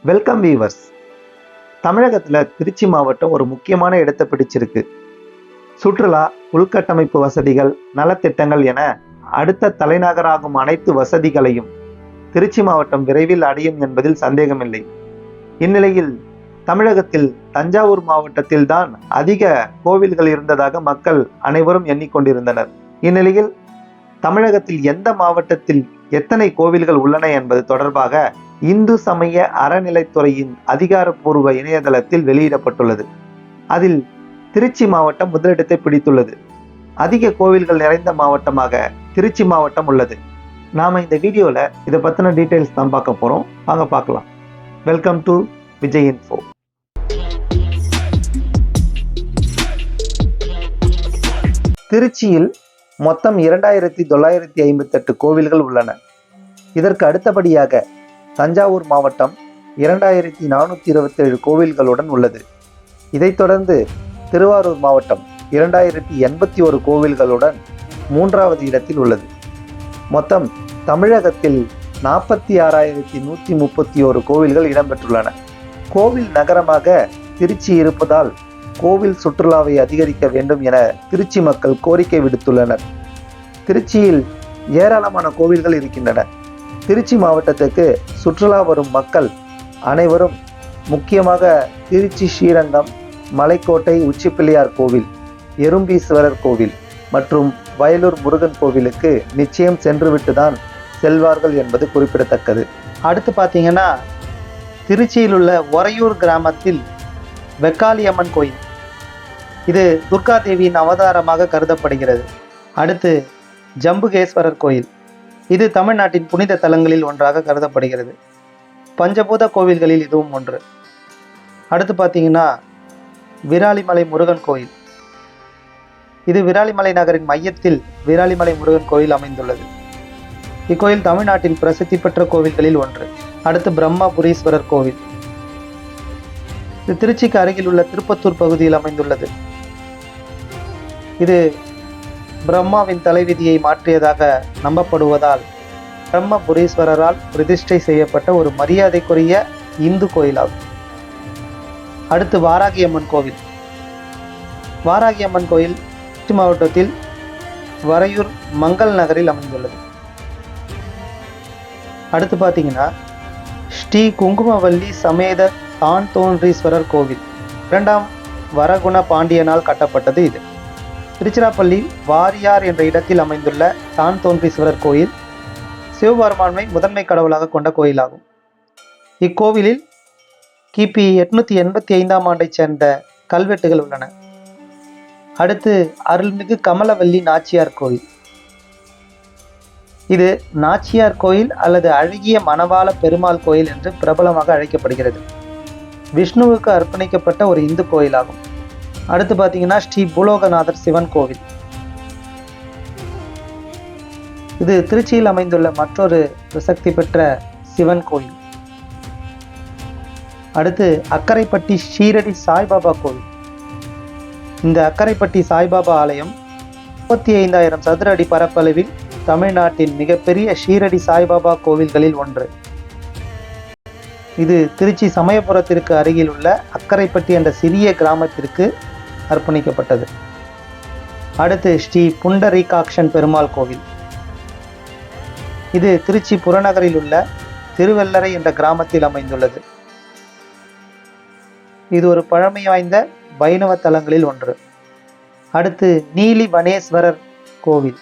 Welcome viewers. தமிழகத்தில் திருச்சி மாவட்டம் ஒரு முக்கியமான இடத்தை பிடிச்சிருக்கு. சுற்றுலா, உள்கட்டமைப்பு வசதிகள், நலத்திட்டங்கள் என அடுத்த தலைநகராகும் அனைத்து வசதிகளையும் திருச்சி மாவட்டம் விரைவில் அடையும் என்பதில் சந்தேகமில்லை. இந்நிலையில் தமிழகத்தில் தஞ்சாவூர் மாவட்டத்தில் தான் அதிக கோவில்கள் இருந்ததாக மக்கள் அனைவரும் எண்ணிக்கொண்டிருந்தனர். இந்நிலையில் தமிழகத்தில் எந்த மாவட்டத்தில் எத்தனை கோவில்கள் உள்ளன என்பது தொடர்பாக இந்து சமய அறநிலைத்துறையின் அதிகாரப்பூர்வ இணையதளத்தில் வெளியிடப்பட்டுள்ளது. அதில் திருச்சி மாவட்டம் முதலிடத்தை பிடித்துள்ளது. அதிக கோவில்கள் நிறைந்த மாவட்டமாக திருச்சி மாவட்டம் உள்ளது. நாம இந்த வீடியோல இதை பத்தின டீடைல்ஸ் தான் பார்க்க போறோம். வாங்க பார்க்கலாம். Welcome to Vijay info. திருச்சியில் மொத்தம் 2958 கோவில்கள் உள்ளன. இதற்கு அடுத்தபடியாக தஞ்சாவூர் மாவட்டம் 2427 கோவில்களுடன் உள்ளது. இதைத் தொடர்ந்து திருவாரூர் மாவட்டம் 2081 கோவில்களுடன் 3வது இடத்தில் உள்ளது. மொத்தம் தமிழகத்தில் 46,131 கோவில்கள் இடம்பெற்றுள்ளன. கோவில் நகரமாக திருச்சி இருப்பதால் கோவில் சுற்றுலாவை அதிகரிக்க வேண்டும் என திருச்சி மக்கள் கோரிக்கை விடுத்துள்ளனர். திருச்சியில் ஏராளமான கோவில்கள் இருக்கின்றன. திருச்சி மாவட்டத்துக்கு சுற்றுலா வரும் மக்கள் அனைவரும் முக்கியமாக திருச்சி ஸ்ரீரங்கம், மலைக்கோட்டை உச்சிப்பிள்ளையார் கோவில், எறும்பீஸ்வரர் கோவில் மற்றும் வயலூர் முருகன் கோவிலுக்கு நிச்சயம் சென்றுவிட்டு தான் செல்வார்கள் என்பது குறிப்பிடத்தக்கது. அடுத்து பார்த்தீங்கன்னா திருச்சியில் உள்ள ஒரையூர் கிராமத்தில் வெக்காளியம்மன் கோயில், இது துர்கா தேவியின் அவதாரமாக கருதப்படுகிறது. அடுத்து ஜம்புகேஸ்வரர் கோயில், இது தமிழ்நாட்டின் புனித தலங்களில் ஒன்றாக கருதப்படுகிறது. பஞ்சபூத கோவில்களில் இதுவும் ஒன்று. அடுத்து பார்த்தீங்கன்னா விராலிமலை முருகன் கோயில், இது விராலிமலை நகரின் மையத்தில் விராலிமலை முருகன் கோயில் அமைந்துள்ளது. இக்கோயில் தமிழ்நாட்டின் பிரசித்தி பெற்ற கோவில்களில் ஒன்று. அடுத்து பிரம்மபுரீஸ்வரர் கோவில், இது திருச்சிக்கு அருகில் உள்ள திருப்பத்தூர் பகுதியில் அமைந்துள்ளது. இது பிரம்மாவின் தலைவிதியை மாற்றியதாக நம்பப்படுவதால் பிரம்மபுரீஸ்வரரால் பிரதிஷ்டை செய்யப்பட்ட ஒரு மரியாதைக்குரிய இந்து கோயிலாகும். அடுத்து வாராகியம்மன் கோவில். வாராகியம்மன் கோயில் திருச்சி மாவட்டத்தில் வரையூர் மங்கள் நகரில் அமைந்துள்ளது. அடுத்து பார்த்தீங்கன்னா ஸ்ரீ குங்குமவல்லி சமேத தான் தோன்றீஸ்வரர் கோவில், 2ஆம் வரகுண பாண்டியனால் கட்டப்பட்டது. இது திருச்சிராப்பள்ளி வாரியார் என்ற இடத்தில் அமைந்துள்ள தான் தோன்றீஸ்வரர் கோயில் சிவபெருமானை முதன்மை கடவுளாக கொண்ட கோயிலாகும். இக்கோவிலில் கிபி 885ஆம் ஆண்டைச் சேர்ந்த கல்வெட்டுகள் உள்ளன. அடுத்து அருள்மிகு கமலவல்லி நாச்சியார் கோயில், இது நாச்சியார் கோயில் அல்லது அழகிய மணவாள பெருமாள் கோயில் என்று பிரபலமாக அழைக்கப்படுகிறது. விஷ்ணுவுக்கு அர்ப்பணிக்கப்பட்ட ஒரு இந்து கோயிலாகும். அடுத்து பார்த்தீங்கன்னா ஸ்ரீ பூலோகநாதர் சிவன் கோவில், இது திருச்சியில் அமைந்துள்ள மற்றொரு பிரசக்தி பெற்ற சிவன் கோயில். அடுத்து அக்கரைப்பட்டி ஷீரடி சாய்பாபா கோவில், இந்த அக்கரைப்பட்டி சாய்பாபா ஆலயம் 35,000 சதுர அடி பரப்பளவில் தமிழ்நாட்டின் மிகப்பெரிய ஷீரடி சாய்பாபா கோவில்களில் ஒன்று. இது திருச்சி சமயபுரத்திற்கு அருகில் உள்ள அக்கரைப்பட்டி என்ற சிறிய கிராமத்திற்கு அர்ப்பணிக்கப்பட்டது. அடுத்து ஸ்ரீ புண்டரீகாக்ஷன் பெருமாள் கோவில், இது திருச்சி புறநகரில் உள்ள திருவெல்லரை என்ற கிராமத்தில் அமைந்துள்ளது. இது ஒரு பழமை வாய்ந்த வைணவ தலங்களில் ஒன்று. அடுத்து நீலி வனேஸ்வரர் கோவில்,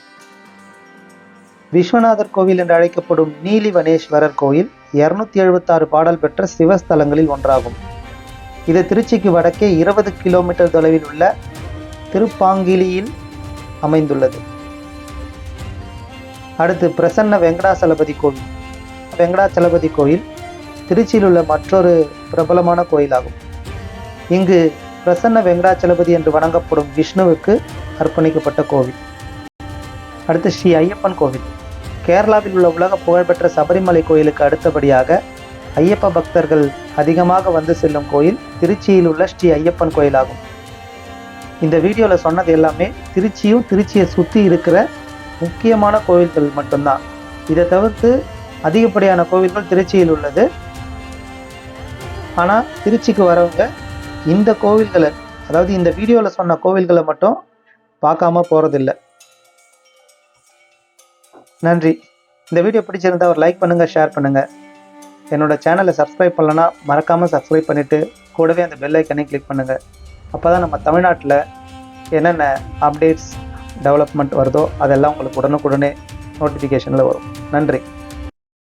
விஸ்வநாதர் கோவில் என்று அழைக்கப்படும் நீலி வனேஸ்வரர் கோயில் 276 பாடல் பெற்ற சிவஸ்தலங்களில் ஒன்றாகும். இது திருச்சிக்கு வடக்கே 20 கிலோமீட்டர் தொலைவில் உள்ள திருப்பாங்கிலியில் அமைந்துள்ளது. அடுத்து பிரசன்ன வெங்கடாச்சலபதி கோவில். வெங்கடாச்சலபதி கோயில் திருச்சியில் உள்ள மற்றொரு பிரபலமான கோயிலாகும். இங்கு பிரசன்ன வெங்கடாச்சலபதி என்று வணங்கப்படும் விஷ்ணுவுக்கு அர்ப்பணிக்கப்பட்ட கோவில். அடுத்து ஸ்ரீ ஐயப்பன் கோவில், கேரளாவில் உள்ள உலக புகழ்பெற்ற சபரிமலை கோயிலுக்கு அடுத்தபடியாக ஐயப்ப பக்தர்கள் அதிகமாக வந்து செல்லும் கோயில் திருச்சியில் உள்ள ஸ்ரீ ஐயப்பன் கோயிலாகும். இந்த வீடியோவில் சொன்னது எல்லாமே திருச்சியும் திருச்சியை சுற்றி இருக்கிற முக்கியமான கோவில்கள் மட்டும்தான். இதை தவிர்த்து அதிகப்படியான கோவில்கள் திருச்சியில் உள்ளது. ஆனால் திருச்சிக்கு வரவங்க இந்த கோவில்களை, அதாவது இந்த வீடியோவில் சொன்ன கோவில்களை மட்டும் பார்க்காம போகிறதில்ல. நன்றி. இந்த வீடியோ பிடிச்சிருந்தா ஒரு லைக் பண்ணுங்கள், ஷேர் பண்ணுங்கள். என்னோடய சேனலை சப்ஸ்கிரைப் பண்ணலன்னா மறக்காமல் சப்ஸ்கிரைப் பண்ணிவிட்டு கூடவே அந்த பெல் ஐக்கனையும் கிளிக் பண்ணுங்கள். அப்போ தான் நம்ம தமிழ்நாட்டில் என்னென்ன அப்டேட்ஸ் டெவலப்மெண்ட் வருதோ அதெல்லாம் உங்களுக்கு உடனுக்குடனே நோட்டிஃபிகேஷனில் வரும். நன்றி.